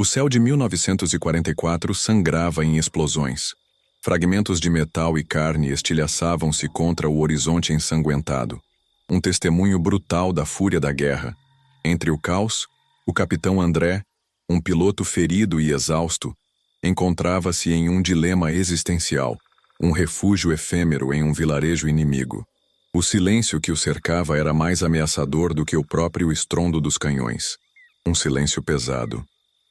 O céu de 1944 sangrava em explosões. Fragmentos de metal e carne estilhaçavam-se contra o horizonte ensanguentado. Um testemunho brutal da fúria da guerra. Entre o caos, o capitão André, um piloto ferido e exausto, encontrava-se em um dilema existencial, um refúgio efêmero em um vilarejo inimigo. O silêncio que o cercava era mais ameaçador do que o próprio estrondo dos canhões. Um silêncio pesado,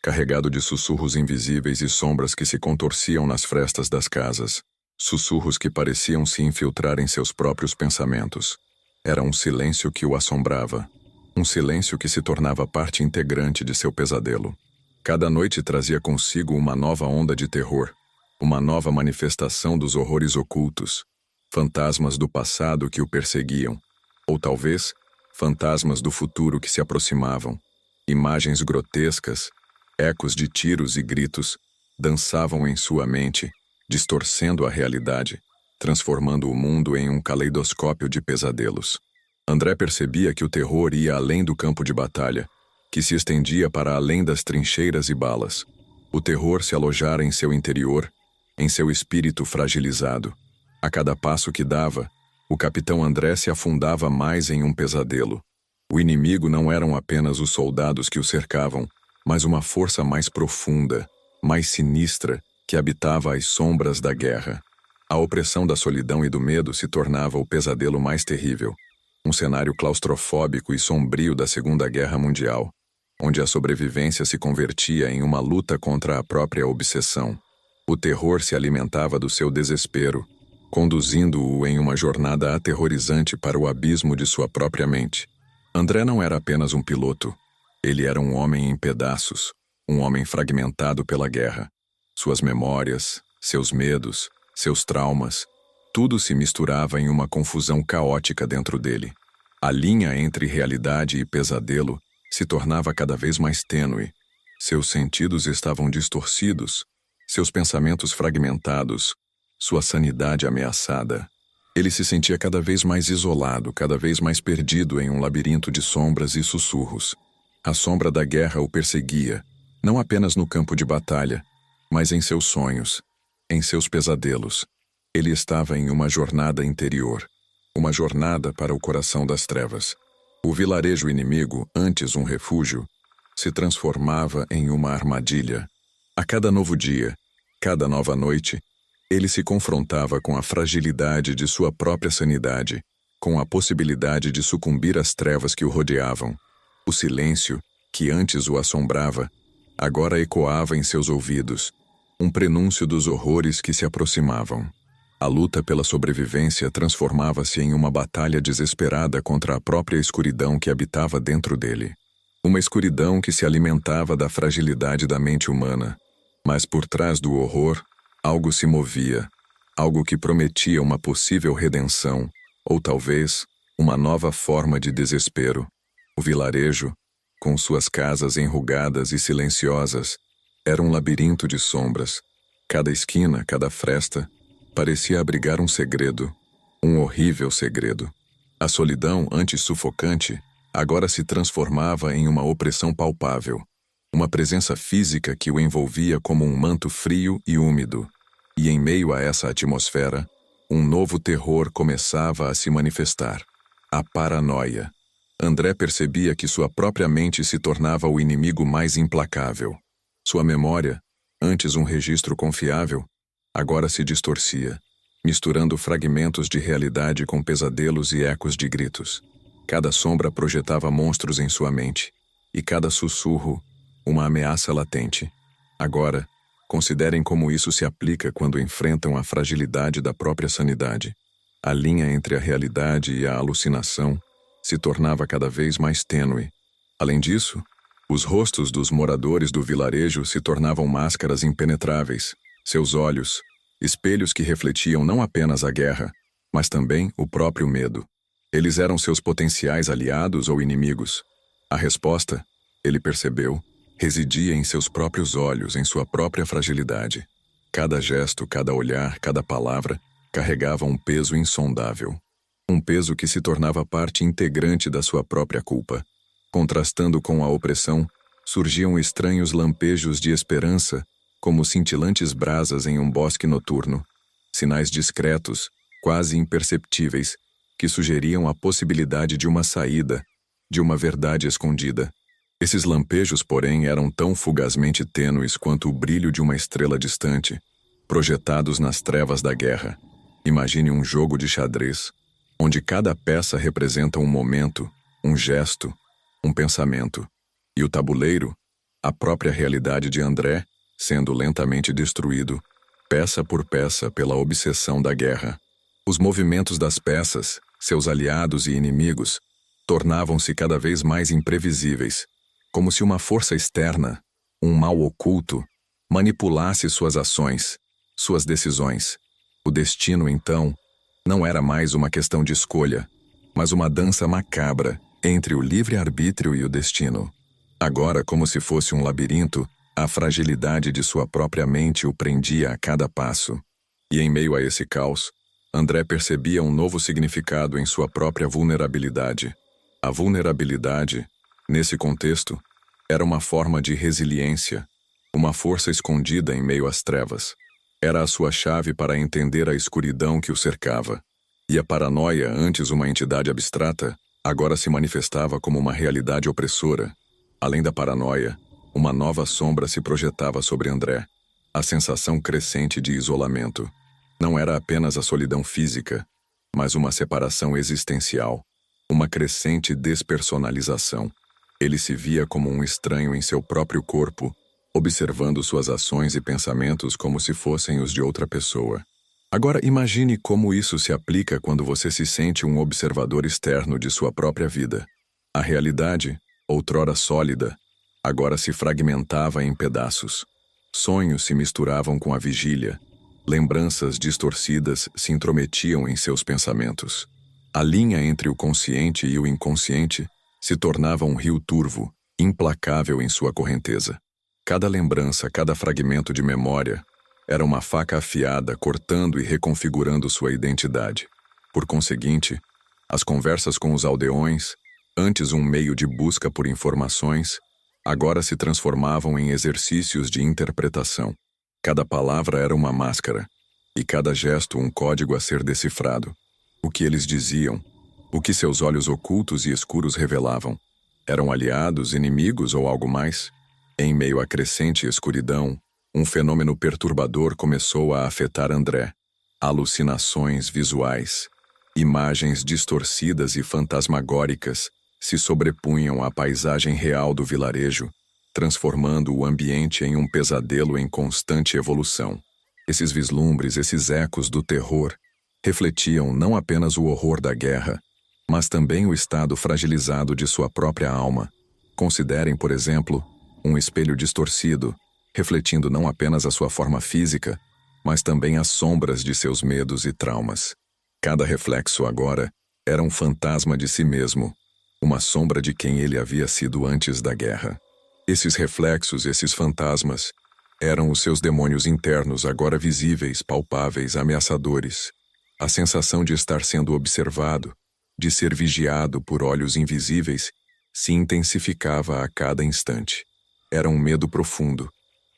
carregado de sussurros invisíveis e sombras que se contorciam nas frestas das casas. Sussurros que pareciam se infiltrar em seus próprios pensamentos. Era um silêncio que o assombrava. Um silêncio que se tornava parte integrante de seu pesadelo. Cada noite trazia consigo uma nova onda de terror, uma nova manifestação dos horrores ocultos, fantasmas do passado que o perseguiam, ou talvez, fantasmas do futuro que se aproximavam. Imagens grotescas, ecos de tiros e gritos, dançavam em sua mente, distorcendo a realidade, transformando o mundo em um caleidoscópio de pesadelos. André percebia que o terror ia além do campo de batalha, que se estendia para além das trincheiras e balas. O terror se alojara em seu interior, em seu espírito fragilizado. A cada passo que dava, o capitão André se afundava mais em um pesadelo. O inimigo não eram apenas os soldados que o cercavam, mas uma força mais profunda, mais sinistra, que habitava as sombras da guerra. A opressão da solidão e do medo se tornava o pesadelo mais terrível. Um cenário claustrofóbico e sombrio da Segunda Guerra Mundial, onde a sobrevivência se convertia em uma luta contra a própria obsessão. O terror se alimentava do seu desespero, conduzindo-o em uma jornada aterrorizante para o abismo de sua própria mente. André não era apenas um piloto. Ele era um homem em pedaços, um homem fragmentado pela guerra. Suas memórias, seus medos, seus traumas, tudo se misturava em uma confusão caótica dentro dele. A linha entre realidade e pesadelo se tornava cada vez mais tênue. Seus sentidos estavam distorcidos, seus pensamentos fragmentados, sua sanidade ameaçada. Ele se sentia cada vez mais isolado, cada vez mais perdido em um labirinto de sombras e sussurros. A sombra da guerra o perseguia, não apenas no campo de batalha, mas em seus sonhos, em seus pesadelos. Ele estava em uma jornada interior, uma jornada para o coração das trevas. O vilarejo inimigo, antes um refúgio, se transformava em uma armadilha. A cada novo dia, cada nova noite, ele se confrontava com a fragilidade de sua própria sanidade, com a possibilidade de sucumbir às trevas que o rodeavam. O silêncio, que antes o assombrava, agora ecoava em seus ouvidos, um prenúncio dos horrores que se aproximavam. A luta pela sobrevivência transformava-se em uma batalha desesperada contra a própria escuridão que habitava dentro dele. Uma escuridão que se alimentava da fragilidade da mente humana. Mas por trás do horror, algo se movia, algo que prometia uma possível redenção, ou talvez, uma nova forma de desespero. O vilarejo, com suas casas enrugadas e silenciosas, era um labirinto de sombras. Cada esquina, cada fresta, parecia abrigar um segredo, um horrível segredo. A solidão, antes sufocante, agora se transformava em uma opressão palpável, uma presença física que o envolvia como um manto frio e úmido. E em meio a essa atmosfera, um novo terror começava a se manifestar: a paranoia. André percebia que sua própria mente se tornava o inimigo mais implacável. Sua memória, antes um registro confiável, agora se distorcia, misturando fragmentos de realidade com pesadelos e ecos de gritos. Cada sombra projetava monstros em sua mente, e cada sussurro, uma ameaça latente. Agora, considerem como isso se aplica quando enfrentam a fragilidade da própria sanidade. A linha entre a realidade e a alucinação se tornava cada vez mais tênue. Além disso, os rostos dos moradores do vilarejo se tornavam máscaras impenetráveis. Seus olhos, espelhos que refletiam não apenas a guerra, mas também o próprio medo. Eles eram seus potenciais aliados ou inimigos. A resposta, ele percebeu, residia em seus próprios olhos, em sua própria fragilidade. Cada gesto, cada olhar, cada palavra carregava um peso insondável. Um peso que se tornava parte integrante da sua própria culpa. Contrastando com a opressão, Surgiam estranhos lampejos de esperança, como cintilantes brasas em um bosque noturno, sinais discretos, quase imperceptíveis, que sugeriam a possibilidade de uma saída, de uma verdade escondida. Esses lampejos, porém, eram tão fugazmente tênues quanto o brilho de uma estrela distante, projetados nas trevas da guerra. Imagine um jogo de xadrez, onde cada peça representa um momento, um gesto, um pensamento, e o tabuleiro, a própria realidade de André, sendo lentamente destruído, peça por peça pela obsessão da guerra. Os movimentos das peças, seus aliados e inimigos, tornavam-se cada vez mais imprevisíveis, como se uma força externa, um mal oculto, manipulasse suas ações, suas decisões. O destino, então, não era mais uma questão de escolha, mas uma dança macabra entre o livre-arbítrio e o destino. Agora, como se fosse um labirinto, a fragilidade de sua própria mente o prendia a cada passo. E em meio a esse caos, André percebia um novo significado em sua própria vulnerabilidade. A vulnerabilidade, nesse contexto, era uma forma de resiliência, uma força escondida em meio às trevas. Era a sua chave para entender a escuridão que o cercava. E a paranoia, antes uma entidade abstrata, agora se manifestava como uma realidade opressora. Além da paranoia, uma nova sombra se projetava sobre André, a sensação crescente de isolamento. Não era apenas a solidão física, mas uma separação existencial, uma crescente despersonalização. Ele se via como um estranho em seu próprio corpo, observando suas ações e pensamentos como se fossem os de outra pessoa. Agora imagine como isso se aplica quando você se sente um observador externo de sua própria vida. A realidade, outrora sólida, agora se fragmentava em pedaços. Sonhos se misturavam com a vigília. Lembranças distorcidas se intrometiam em seus pensamentos. A linha entre o consciente e o inconsciente se tornava um rio turvo, implacável em sua correnteza. Cada lembrança, cada fragmento de memória, era uma faca afiada cortando e reconfigurando sua identidade. Por conseguinte, as conversas com os aldeões, antes um meio de busca por informações, agora se transformavam em exercícios de interpretação. Cada palavra era uma máscara, e cada gesto um código a ser decifrado. O que eles diziam, o que seus olhos ocultos e escuros revelavam, eram aliados, inimigos ou algo mais? Em meio à crescente escuridão, um fenômeno perturbador começou a afetar André. Alucinações visuais, imagens distorcidas e fantasmagóricas se sobrepunham à paisagem real do vilarejo, transformando o ambiente em um pesadelo em constante evolução. Esses vislumbres, esses ecos do terror, refletiam não apenas o horror da guerra, mas também o estado fragilizado de sua própria alma. Considerem, por exemplo, um espelho distorcido, refletindo não apenas a sua forma física, mas também as sombras de seus medos e traumas. Cada reflexo agora era um fantasma de si mesmo, uma sombra de quem ele havia sido antes da guerra. Esses reflexos, esses fantasmas, eram os seus demônios internos agora visíveis, palpáveis, ameaçadores. A sensação de estar sendo observado, de ser vigiado por olhos invisíveis, se intensificava a cada instante. Era um medo profundo,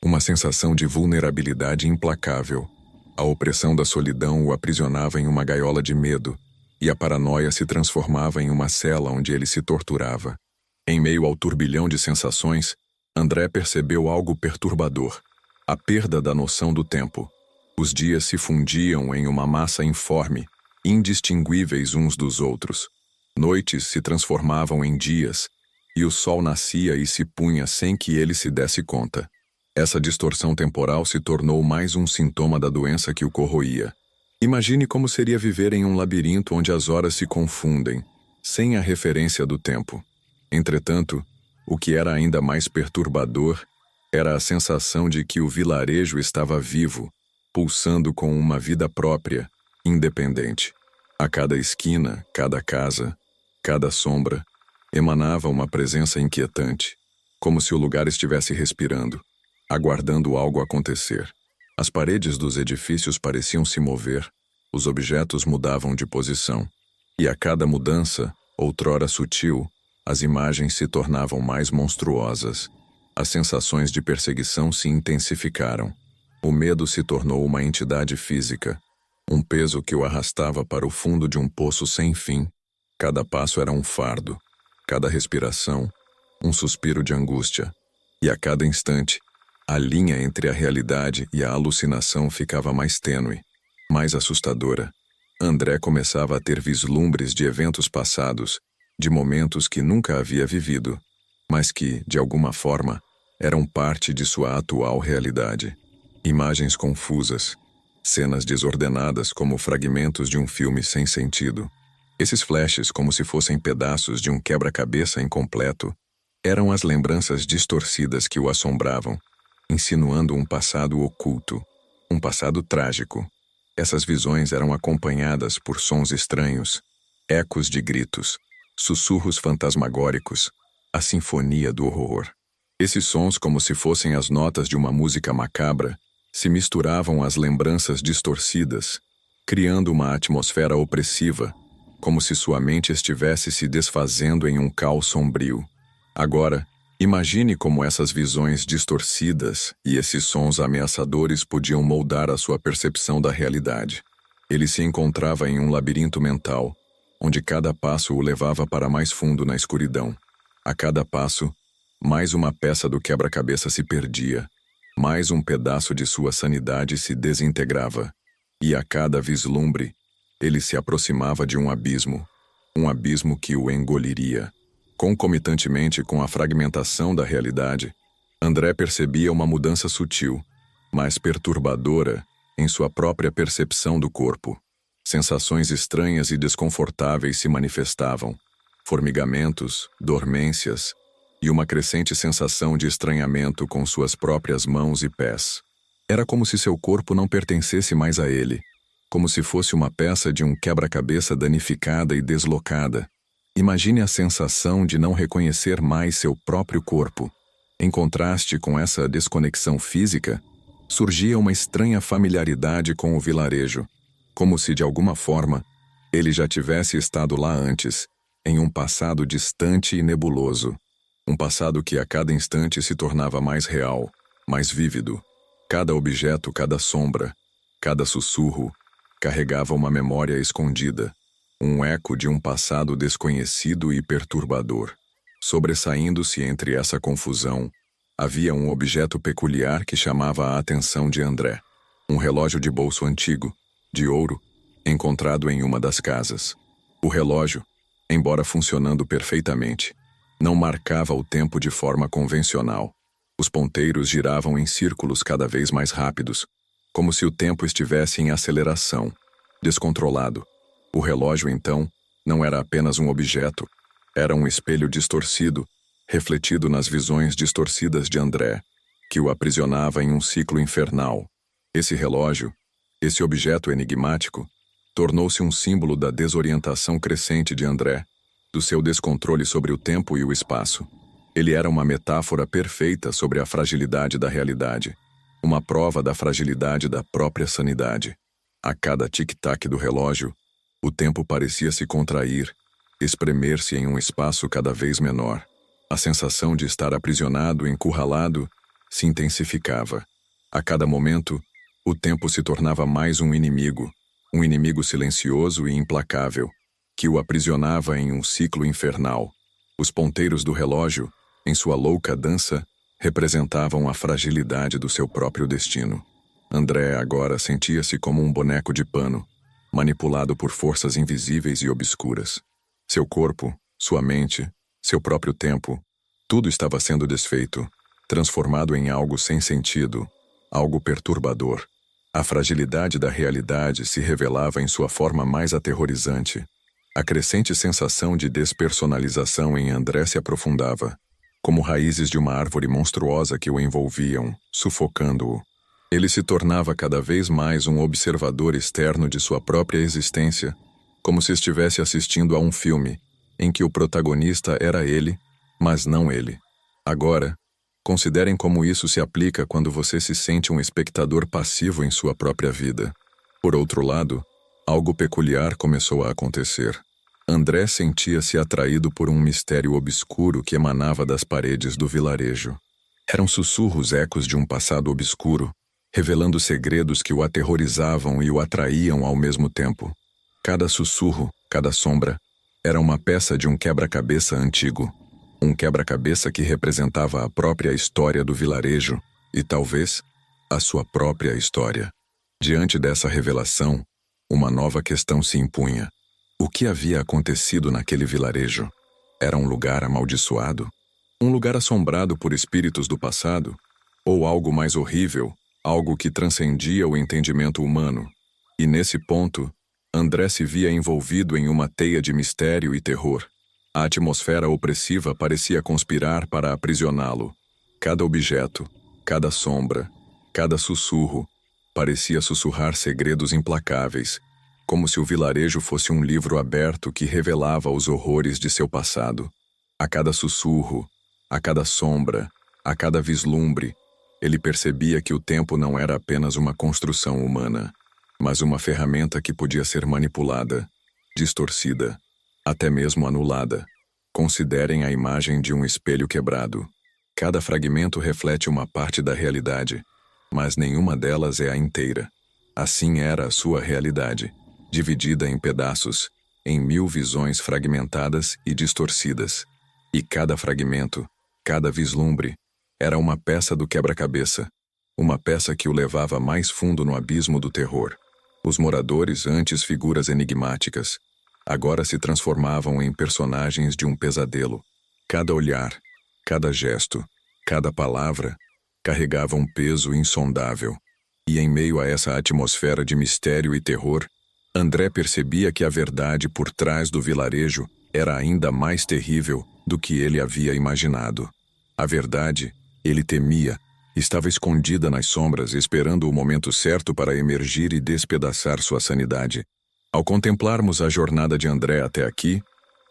uma sensação de vulnerabilidade implacável. A opressão da solidão o aprisionava em uma gaiola de medo, e a paranoia se transformava em uma cela onde ele se torturava. Em meio ao turbilhão de sensações, André percebeu algo perturbador: a perda da noção do tempo. Os dias se fundiam em uma massa informe, indistinguíveis uns dos outros. Noites se transformavam em dias, e o sol nascia e se punha sem que ele se desse conta. Essa distorção temporal se tornou mais um sintoma da doença que o corroía. Imagine como seria viver em um labirinto onde as horas se confundem, sem a referência do tempo. Entretanto, o que era ainda mais perturbador era a sensação de que o vilarejo estava vivo, pulsando com uma vida própria, independente. A cada esquina, cada casa, cada sombra, emanava uma presença inquietante, como se o lugar estivesse respirando, aguardando algo acontecer. As paredes dos edifícios pareciam se mover, os objetos mudavam de posição, e a cada mudança, outrora sutil, as imagens se tornavam mais monstruosas. As sensações de perseguição se intensificaram. O medo se tornou uma entidade física, um peso que o arrastava para o fundo de um poço sem fim. Cada passo era um fardo, cada respiração, um suspiro de angústia. E a cada instante, a linha entre a realidade e a alucinação ficava mais tênue, mais assustadora. André começava a ter vislumbres de eventos passados, de momentos que nunca havia vivido, mas que, de alguma forma, eram parte de sua atual realidade. Imagens confusas, cenas desordenadas como fragmentos de um filme sem sentido. Esses flashes, como se fossem pedaços de um quebra-cabeça incompleto, eram as lembranças distorcidas que o assombravam, insinuando um passado oculto, um passado trágico. Essas visões eram acompanhadas por sons estranhos, ecos de gritos, sussurros fantasmagóricos, a sinfonia do horror. Esses sons, como se fossem as notas de uma música macabra, se misturavam às lembranças distorcidas, criando uma atmosfera opressiva, como se sua mente estivesse se desfazendo em um caos sombrio. Agora, imagine como essas visões distorcidas e esses sons ameaçadores podiam moldar a sua percepção da realidade. Ele se encontrava em um labirinto mental, onde cada passo o levava para mais fundo na escuridão. A cada passo, mais uma peça do quebra-cabeça se perdia, mais um pedaço de sua sanidade se desintegrava, e a cada vislumbre, ele se aproximava de um abismo que o engoliria. Concomitantemente com a fragmentação da realidade, André percebia uma mudança sutil, mas perturbadora, em sua própria percepção do corpo. Sensações estranhas e desconfortáveis se manifestavam, formigamentos, dormências e uma crescente sensação de estranhamento com suas próprias mãos e pés. Era como se seu corpo não pertencesse mais a ele, como se fosse uma peça de um quebra-cabeça danificada e deslocada. Imagine a sensação de não reconhecer mais seu próprio corpo. Em contraste com essa desconexão física, surgia uma estranha familiaridade com o vilarejo, como se de alguma forma ele já tivesse estado lá antes, em um passado distante e nebuloso. Um passado que a cada instante se tornava mais real, mais vívido. Cada objeto, cada sombra, cada sussurro, carregava uma memória escondida, um eco de um passado desconhecido e perturbador. Sobressaindo-se entre essa confusão, havia um objeto peculiar que chamava a atenção de André. Um relógio de bolso antigo, de ouro, encontrado em uma das casas. O relógio, embora funcionando perfeitamente, não marcava o tempo de forma convencional. Os ponteiros giravam em círculos cada vez mais rápidos, como se o tempo estivesse em aceleração, descontrolado. O relógio, então, não era apenas um objeto, era um espelho distorcido, refletido nas visões distorcidas de André, que o aprisionava em um ciclo infernal. Esse relógio, esse objeto enigmático, tornou-se um símbolo da desorientação crescente de André, do seu descontrole sobre o tempo e o espaço. Ele era uma metáfora perfeita sobre a fragilidade da realidade, uma prova da fragilidade da própria sanidade. A cada tic-tac do relógio, o tempo parecia se contrair, espremer-se em um espaço cada vez menor. A sensação de estar aprisionado, encurralado, se intensificava. A cada momento, o tempo se tornava mais um inimigo silencioso e implacável, que o aprisionava em um ciclo infernal. Os ponteiros do relógio, em sua louca dança, representavam a fragilidade do seu próprio destino. André agora sentia-se como um boneco de pano, manipulado por forças invisíveis e obscuras. Seu corpo, sua mente, seu próprio tempo, tudo estava sendo desfeito, transformado em algo sem sentido, algo perturbador. A fragilidade da realidade se revelava em sua forma mais aterrorizante. A crescente sensação de despersonalização em André se aprofundava, como raízes de uma árvore monstruosa que o envolviam, sufocando-o. Ele se tornava cada vez mais um observador externo de sua própria existência, como se estivesse assistindo a um filme, em que o protagonista era ele, mas não ele. Agora, considerem como isso se aplica quando você se sente um espectador passivo em sua própria vida. Por outro lado, algo peculiar começou a acontecer. André sentia-se atraído por um mistério obscuro que emanava das paredes do vilarejo. Eram sussurros ecos de um passado obscuro, revelando segredos que o aterrorizavam e o atraíam ao mesmo tempo. Cada sussurro, cada sombra, era uma peça de um quebra-cabeça antigo. Um quebra-cabeça que representava a própria história do vilarejo e, talvez, a sua própria história. Diante dessa revelação, uma nova questão se impunha. O que havia acontecido naquele vilarejo? Era um lugar amaldiçoado? Um lugar assombrado por espíritos do passado? Ou algo mais horrível, algo que transcendia o entendimento humano? E nesse ponto, André se via envolvido em uma teia de mistério e terror. A atmosfera opressiva parecia conspirar para aprisioná-lo. Cada objeto, cada sombra, cada sussurro, parecia sussurrar segredos implacáveis, como se o vilarejo fosse um livro aberto que revelava os horrores de seu passado. A cada sussurro, a cada sombra, a cada vislumbre, ele percebia que o tempo não era apenas uma construção humana, mas uma ferramenta que podia ser manipulada, distorcida, até mesmo anulada. Considerem a imagem de um espelho quebrado. Cada fragmento reflete uma parte da realidade, mas nenhuma delas é a inteira. Assim era a sua realidade, dividida em pedaços, em 1000 visões fragmentadas e distorcidas. E cada fragmento, cada vislumbre, era uma peça do quebra-cabeça, uma peça que o levava mais fundo no abismo do terror. Os moradores, antes figuras enigmáticas, agora se transformavam em personagens de um pesadelo. Cada olhar, cada gesto, cada palavra, carregava um peso insondável. E em meio a essa atmosfera de mistério e terror, André percebia que a verdade por trás do vilarejo era ainda mais terrível do que ele havia imaginado. A verdade, ele temia, estava escondida nas sombras, esperando o momento certo para emergir e despedaçar sua sanidade. Ao contemplarmos a jornada de André até aqui,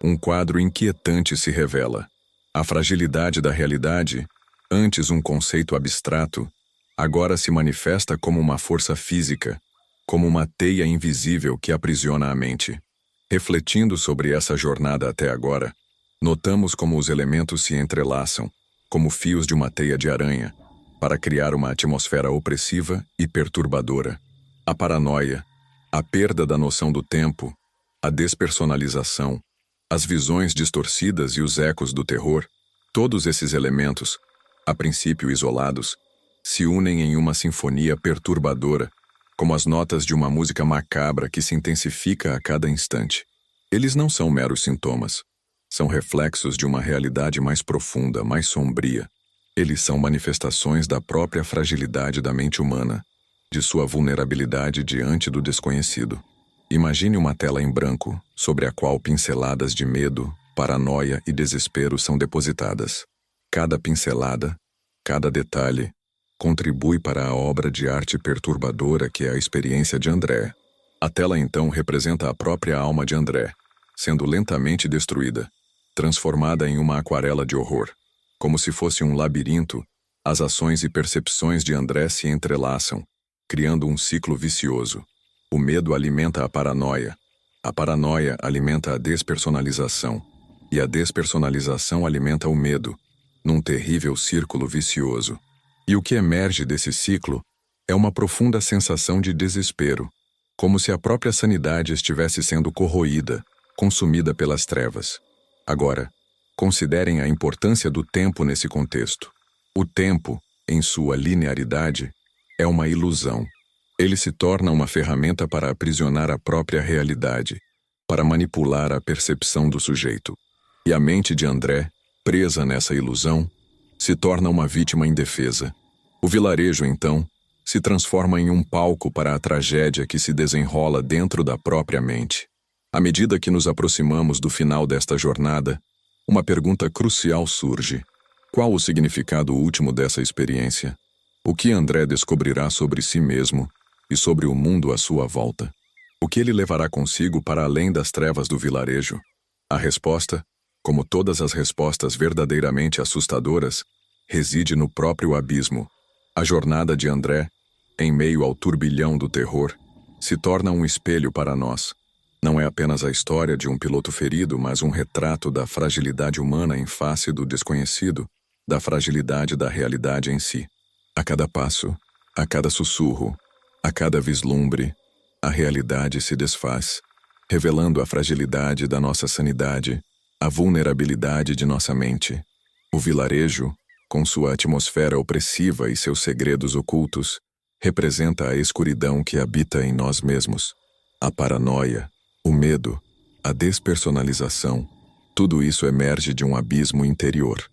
um quadro inquietante se revela. A fragilidade da realidade, antes um conceito abstrato, agora se manifesta como uma força física, como uma teia invisível que aprisiona a mente. Refletindo sobre essa jornada até agora, notamos como os elementos se entrelaçam, como fios de uma teia de aranha, para criar uma atmosfera opressiva e perturbadora. A paranoia, a perda da noção do tempo, a despersonalização, as visões distorcidas e os ecos do terror, todos esses elementos, a princípio isolados, se unem em uma sinfonia perturbadora, como as notas de uma música macabra que se intensifica a cada instante. Eles não são meros sintomas. São reflexos de uma realidade mais profunda, mais sombria. Eles são manifestações da própria fragilidade da mente humana, de sua vulnerabilidade diante do desconhecido. Imagine uma tela em branco, sobre a qual pinceladas de medo, paranoia e desespero são depositadas. Cada pincelada, cada detalhe, contribui para a obra de arte perturbadora que é a experiência de André. A tela então representa a própria alma de André, sendo lentamente destruída, transformada em uma aquarela de horror. Como se fosse um labirinto, as ações e percepções de André se entrelaçam, criando um ciclo vicioso. O medo alimenta a paranoia alimenta a despersonalização, e a despersonalização alimenta o medo, num terrível círculo vicioso. E o que emerge desse ciclo é uma profunda sensação de desespero, como se a própria sanidade estivesse sendo corroída, consumida pelas trevas. Agora, considerem a importância do tempo nesse contexto. O tempo, em sua linearidade, é uma ilusão. Ele se torna uma ferramenta para aprisionar a própria realidade, para manipular a percepção do sujeito. E a mente de André, presa nessa ilusão, se torna uma vítima indefesa. O vilarejo, então, se transforma em um palco para a tragédia que se desenrola dentro da própria mente. À medida que nos aproximamos do final desta jornada, uma pergunta crucial surge. Qual o significado último dessa experiência? O que André descobrirá sobre si mesmo e sobre o mundo à sua volta? O que ele levará consigo para além das trevas do vilarejo? A resposta, como todas as respostas verdadeiramente assustadoras, reside no próprio abismo. A jornada de André, em meio ao turbilhão do terror, se torna um espelho para nós. Não é apenas a história de um piloto ferido, mas um retrato da fragilidade humana em face do desconhecido, da fragilidade da realidade em si. A cada passo, a cada sussurro, a cada vislumbre, a realidade se desfaz, revelando a fragilidade da nossa sanidade, a vulnerabilidade de nossa mente. O vilarejo, com sua atmosfera opressiva e seus segredos ocultos, representa a escuridão que habita em nós mesmos. A paranoia, o medo, a despersonalização, tudo isso emerge de um abismo interior.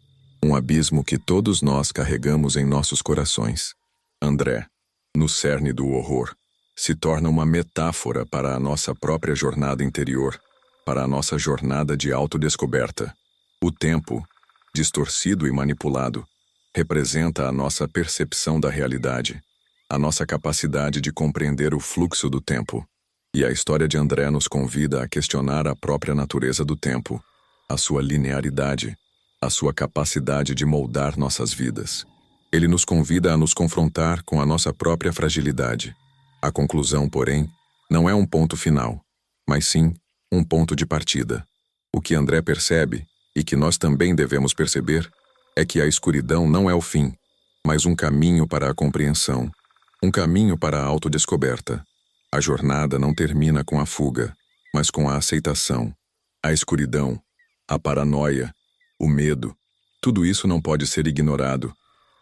Um abismo que todos nós carregamos em nossos corações. André, no cerne do horror, se torna uma metáfora para a nossa própria jornada interior, para a nossa jornada de autodescoberta. O tempo, distorcido e manipulado, representa a nossa percepção da realidade, a nossa capacidade de compreender o fluxo do tempo. E a história de André nos convida a questionar a própria natureza do tempo, a sua linearidade, a sua capacidade de moldar nossas vidas. Ele nos convida a nos confrontar com a nossa própria fragilidade. A conclusão, porém, não é um ponto final, mas sim um ponto de partida. O que André percebe, e que nós também devemos perceber, é que a escuridão não é o fim, mas um caminho para a compreensão, um caminho para a autodescoberta. A jornada não termina com a fuga, mas com a aceitação. A escuridão, a paranoia, o medo, tudo isso não pode ser ignorado,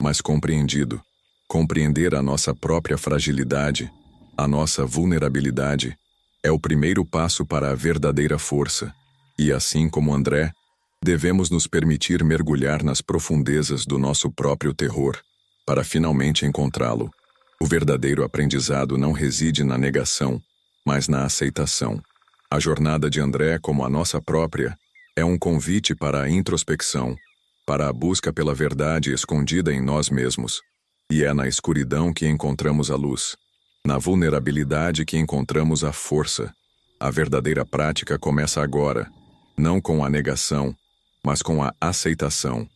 mas compreendido. Compreender a nossa própria fragilidade, a nossa vulnerabilidade, é o primeiro passo para a verdadeira força. E assim como André, devemos nos permitir mergulhar nas profundezas do nosso próprio terror, para finalmente encontrá-lo. O verdadeiro aprendizado não reside na negação, mas na aceitação. A jornada de André, como a nossa própria, é um convite para a introspecção, para a busca pela verdade escondida em nós mesmos. E é na escuridão que encontramos a luz, na vulnerabilidade que encontramos a força. A verdadeira prática começa agora, não com a negação, mas com a aceitação.